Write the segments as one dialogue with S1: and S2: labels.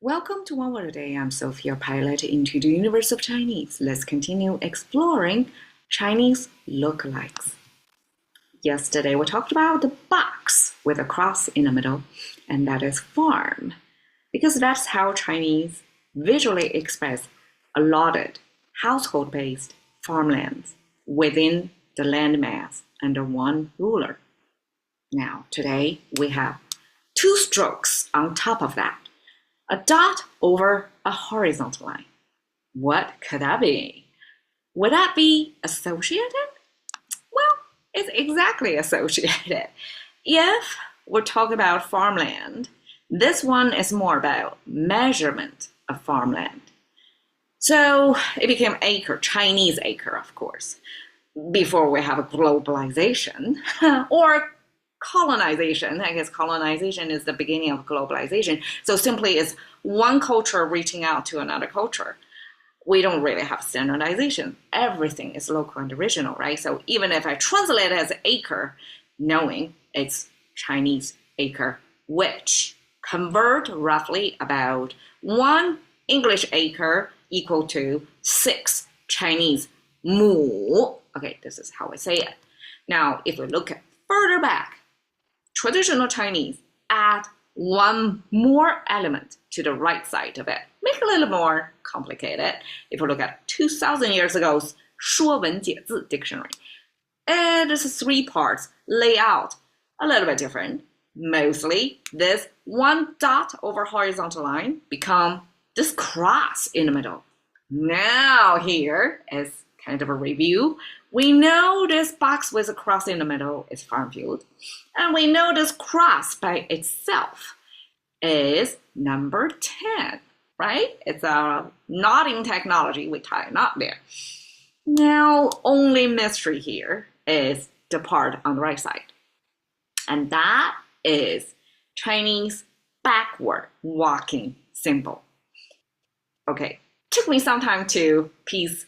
S1: Welcome to One Word a Day. I'm Sophie, your pilot into the universe of Chinese. Let's continue exploring Chinese lookalikes. Yesterday, we talked about the box with a cross in the middle, and that is farm, because that's how Chinese visually express allotted, household-based farmlands within the landmass under one ruler. Now, today, we have two strokes on top of that. A dot over a horizontal line. What could that be? Would that be associated? Well, it's exactly associated. If we're talking about farmland, this one is more about measurement of farmland. So it became acre, Chinese acre, of course, before we have a globalization or colonization. I guess colonization is the beginning of globalization. So simply is one culture reaching out to another culture. We don't really have standardization. Everything is local and original, right? So even if I translate it as acre, knowing it's Chinese acre, which convert roughly about 1 English acre equal to 6 Chinese mu. Okay, this is how I say it. Now, if we look further back, traditional Chinese add one more element to the right side of it, make it a little more complicated. If we look at 2,000 years ago's 说文解字dictionary, and this is 3 parts, layout a little bit different. Mostly, this one dot over horizontal line become this cross in the middle. Now here is kind of a review. We know this box with a cross in the middle is farm field. And we know this cross by itself is number 10, right? It's a knotting technology. We tie a knot there. Now, only mystery here is the part on the right side. And that is Chinese backward walking symbol. Okay, took me some time to piece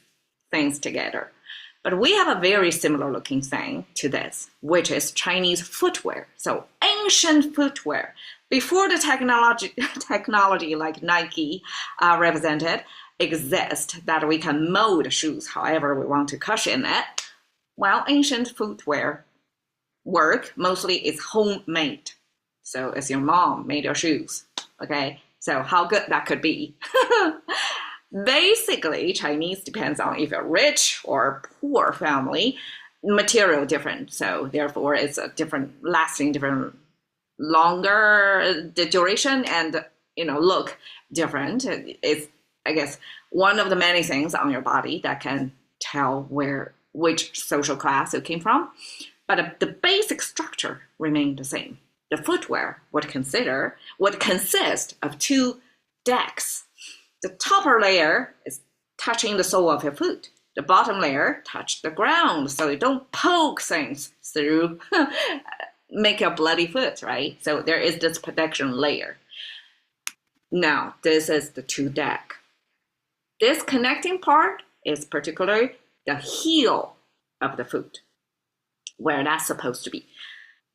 S1: things together. But we have a very similar looking thing to this, which is Chinese footwear. So ancient footwear. Before the technology like Nike represented exist, that we can mold shoes however we want to cushion it. Well, ancient footwear work mostly is homemade. So it's your mom made your shoes. Okay, so how good that could be. Basically, Chinese depends on if you're rich or poor family, material different. So therefore, it's a different, lasting, different, longer the duration and look different. It's, I guess, one of the many things on your body that can tell which social class it came from. But the basic structure remained the same. The footwear would consist of 2 decks. The topper layer is touching the sole of your foot. The bottom layer touch the ground so you don't poke things through, make a bloody foot, right? So there is this protection layer. Now, this is the 2 deck. This connecting part is particularly the heel of the foot, where that's supposed to be.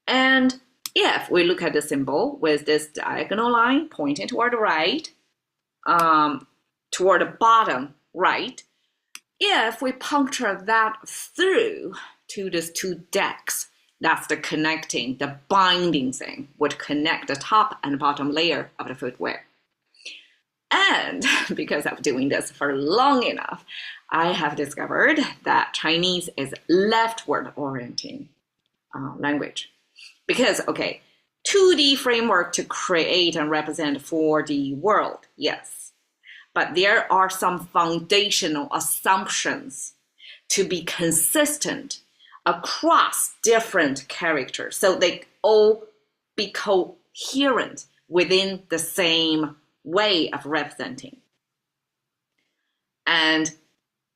S1: And if we look at the symbol with this diagonal line pointing toward the right, toward the bottom right, if we puncture that through to these 2 decks, that's the connecting, the binding thing, would connect the top and bottom layer of the footwear. And because of doing this for long enough, I have discovered that Chinese is leftward orienting language. Because, okay, 2D framework to create and represent 4D world, yes. But there are some foundational assumptions to be consistent across different characters. So they all be coherent within the same way of representing. And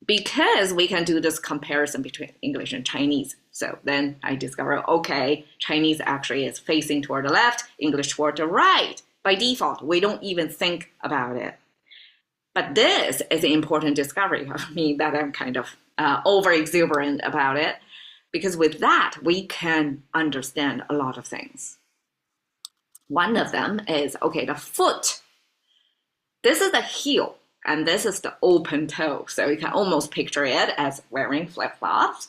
S1: because we can do this comparison between English and Chinese, so then I discovered, okay, Chinese actually is facing toward the left, English toward the right. By default, we don't even think about it. But this is an important discovery of me that I'm kind of over-exuberant about it, because with that, we can understand a lot of things. One of them is, okay, the foot This is the heel, and this is the open toe. So you can almost picture it as wearing flip-flops.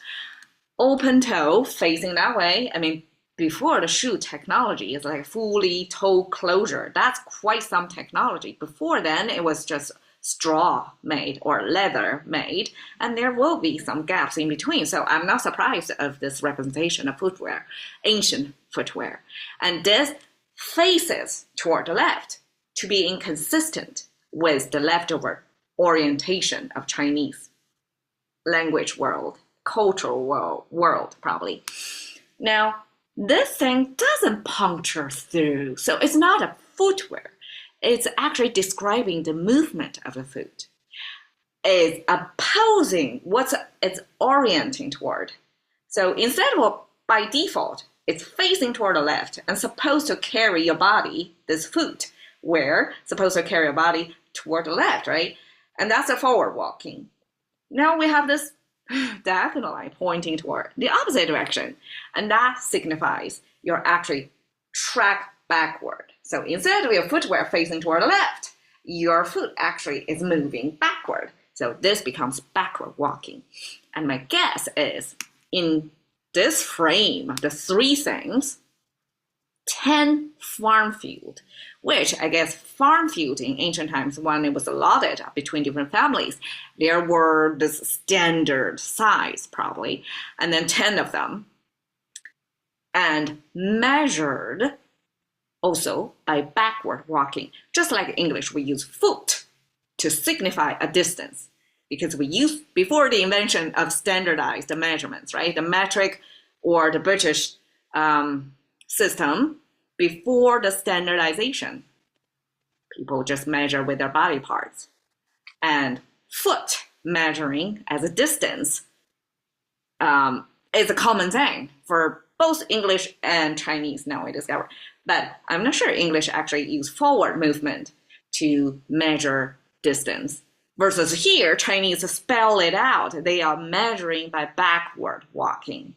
S1: Open toe facing that way. I mean, before the shoe technology is like fully toe closure. That's quite some technology. Before then, it was just straw made or leather made, and there will be some gaps in between. So I'm not surprised of this representation of footwear, ancient footwear. And this faces toward the left to be inconsistent with the leftover orientation of Chinese language world, cultural world probably. Now, this thing doesn't puncture through, so it's not a footwear. It's actually describing the movement of the foot. It's opposing what it's orienting toward. So instead of by default, it's facing toward the left and supposed to carry your body, this foot, where supposed to carry your body toward the left, right? And that's a forward walking. Now we have this diagonal line pointing toward the opposite direction, and that signifies you're actually track backward. So instead of your footwear facing toward the left, your foot actually is moving backward. So this becomes backward walking. And my guess is in this frame, the three things, 10 farm field, which I guess farm field in ancient times, when it was allotted between different families, there were this standard size probably, and then 10 of them, and measured also by backward walking. Just like English, we use foot to signify a distance because we use, before the invention of standardized measurements, right? The metric or the British system, before the standardization, people just measure with their body parts. And foot measuring as a distance is a common thing for both English and Chinese now we discover. But I'm not sure English actually use forward movement to measure distance. Versus here, Chinese spell it out. They are measuring by backward walking.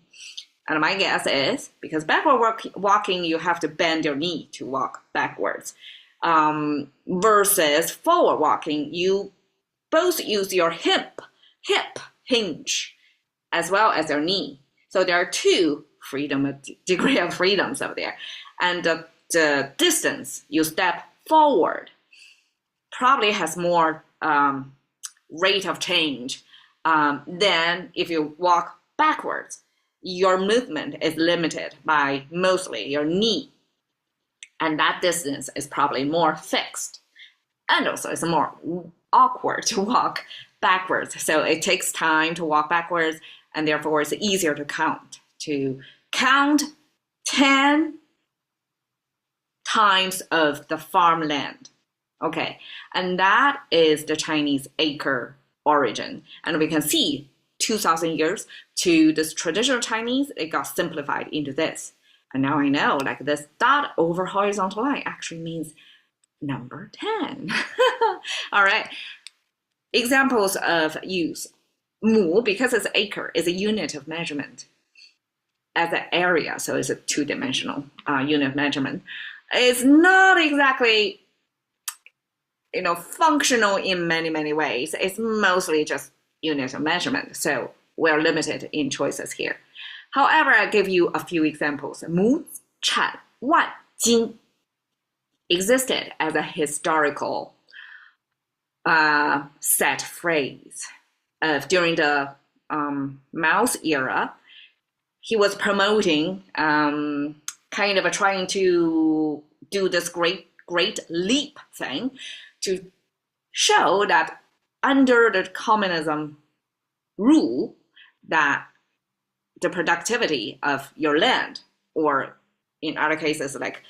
S1: And my guess is, because backward walking, you have to bend your knee to walk backwards. Versus forward walking, you both use your hip hinge, as well as your knee. So there are two degree of freedoms over there. And the distance you step forward probably has more rate of change than if you walk backwards. Your movement is limited by mostly your knee. And that distance is probably more fixed. And also it's more awkward to walk backwards. So it takes time to walk backwards, and therefore it's easier to count. To count 10 times of the farmland. Okay, and that is the Chinese acre origin. And we can see 2,000 years to this traditional Chinese, it got simplified into this. And now I know, like this dot over horizontal line actually means number 10. All right, examples of use. Mu, because it's acre, is a unit of measurement. As an area, so it's a two-dimensional unit of measurement. It's not exactly, functional in many ways. It's mostly just unit of measurement. So we're limited in choices here. However, I'll give you a few examples. Mu, Chan, Wan, Jin existed as a historical set phrase during the Mao's era. He was promoting, kind of trying to do this great leap thing to show that under the communism rule, that the productivity of your land, or in other cases like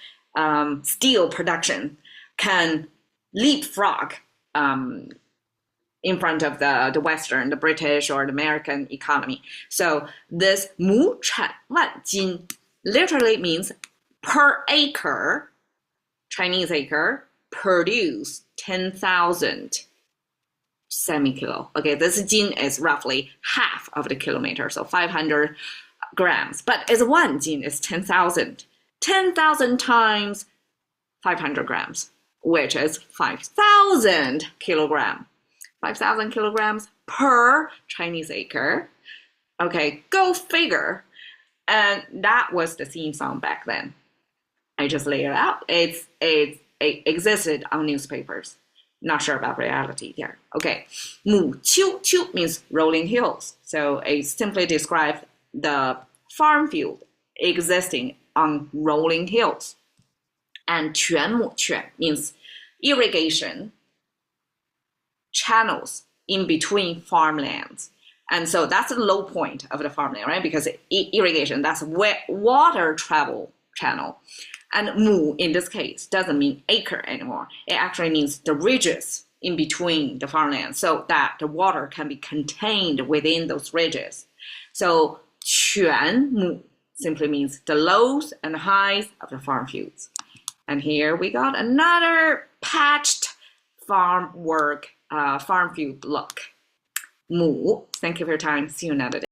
S1: steel production, can leapfrog in front of the Western, the British or the American economy. So this mu chan wan jin literally means per acre, Chinese acre, produce 10,000 semikilo. Okay, this jin is roughly half of the kilometer, so 500 grams. But as one jin is 10,000. 10,000 times 500 grams. which is 5,000 kilogram. 5,000 kilograms per Chinese acre. Okay, go figure. And that was the theme song back then. I just laid it out. It existed on newspapers. Not sure about reality here. Okay, 母丘丘 means rolling hills. So it simply describes the farm field existing on rolling hills. And 泉母泉 means irrigation channels in between farmlands. And so that's the low point of the farmland, right? Because irrigation, that's water travel channel. And mu, in this case, doesn't mean acre anymore. It actually means the ridges in between the farmlands so that the water can be contained within those ridges. So 泉母 simply means the lows and highs of the farm fields. And here we got another patched farm field look. 母, thank you for your time. See you another day.